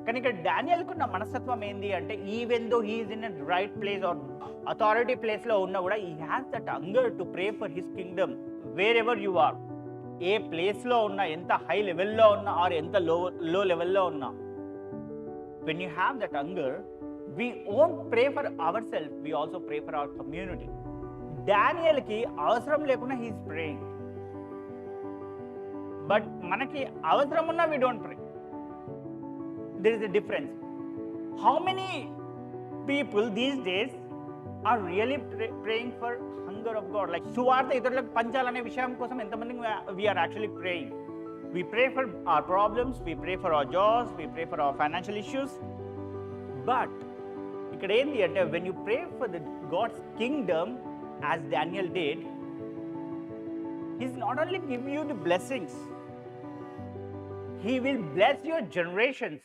కానీ ఇక్కడ డానియల్కు ఉన్న మనస్తత్వం ఏంది అంటే even though he is in right place or authority ప్లేస్లో ఉన్నా కూడా he has that hunger to pray for his kingdom wherever you are. ఏ ప్లేస్లో ఉన్నా, ఎంత హై లెవెల్లో ఉన్నా ఆర్ ఎంత లో లెవెల్లో ఉన్నా, when you have that hunger, we won't pray for ourselves, we also pray for our community. డానియల్కి అవసరం లేకుండా హీస్ ప్రేయింగ్, బట్ మనకి అవసరం ఉన్నా we don't pray. There is a difference. How many people these days are really praying for hunger of God? Like సువార్త ఇతరులకు పంచాలనే విషయం కోసం ఎంతమంది we are actually praying? We pray for our problems, we pray for our jobs, we pray for our financial issues. But ఇక్కడ ఏంటి అంటే when you pray for the God's kingdom as Daniel did, he's not only give you the blessings, he will bless your generations.